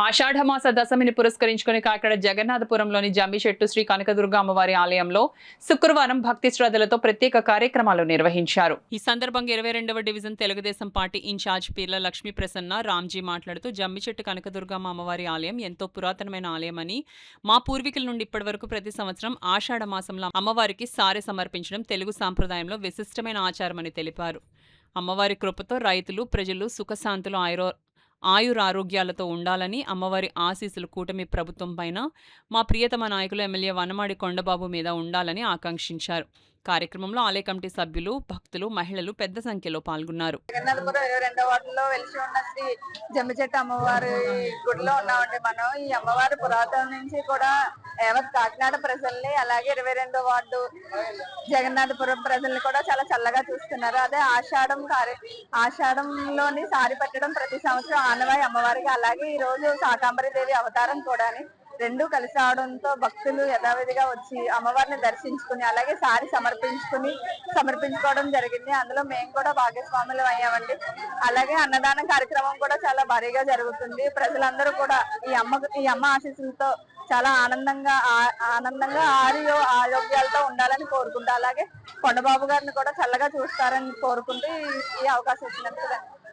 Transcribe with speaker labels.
Speaker 1: ఆషాఢమాస దశమిని పురస్కరించుకుని కాకినాడ జగన్నాథపురంలోని జమ్మిచెట్టు శ్రీ కనకదుర్గ అమ్మవారి ఆలయంలో శుక్రవారం భక్తి శ్రద్ధలతో ప్రత్యేక కార్యక్రమాలు నిర్వహించారు. ఈ సందర్భంగా 22వ డివిజన్ తెలుగుదేశం పార్టీ ఇన్ఛార్జ్ పీర్ల లక్ష్మీ ప్రసన్న రామ్జీ మాట్లాడుతూ జమ్మిచెట్టు కనకదుర్గమ్మ అమ్మవారి ఆలయం ఎంతో పురాతనమైన ఆలయమని, మా పూర్వీకుల నుండి ఇప్పటి వరకు ప్రతి సంవత్సరం ఆషాఢ మాసంలో అమ్మవారికి సారె సమర్పించడం తెలుగు సాంప్రదాయంలో విశిష్టమైన ఆచారమని తెలిపారు. అమ్మవారి కృపతో రైతులు ప్రజలు సుఖశాంతులు ఆయురారోగ్యాలతో ఉండాలని, అమ్మవారి ఆశీస్సులు కూటమి ప్రభుత్వం పైన, మా ప్రియతమ నాయకులు ఎమ్మెల్యే వనమాడి కొండబాబు మీద ఉండాలని ఆకాంక్షించారు. కార్యక్రమంలో ఆలయ కమిటీ సభ్యులు, భక్తులు, మహిళలు పెద్ద సంఖ్యలో పాల్గొన్నారు.
Speaker 2: జగన్నాథపురం 22వ వార్డులో వెలిసి ఉన్న శ్రీ జమ్మిచెట్టు అమ్మవారి గుడిలో ఉన్నామండి. మనం ఈ అమ్మవారి పురాతన నుంచి కూడా యావత్ కాకినాడ ప్రజల్ని, అలాగే 22వ వార్డు జగన్నాథపురం ప్రజల్ని కూడా చాలా చల్లగా చూస్తున్నారు. అదే ఆషాఢంలోని సారి పట్టడం ప్రతి సంవత్సరం ఆనవాయి అమ్మవారికి. అలాగే ఈ రోజు శాకాంబరి దేవి అవతారం కూడా రెండు కలిసి రావడంతో భక్తులు యథావిధిగా వచ్చి అమ్మవారిని దర్శించుకుని, అలాగే సారి సమర్పించుకోవడం జరిగింది. అందులో మేము కూడా భాగస్వాములు అయ్యామండి. అలాగే అన్నదానం కార్యక్రమం కూడా చాలా భారీగా జరుగుతుంది. ప్రజలందరూ కూడా ఈ అమ్మ ఆశీస్సులతో చాలా ఆనందంగా ఆరోగ్యాలతో ఉండాలని కోరుకుంటూ, అలాగే కొండబాబు గారిని కూడా చల్లగా చూస్తారని కోరుకుంటూ ఈ అవకాశం ఇచ్చినందుకు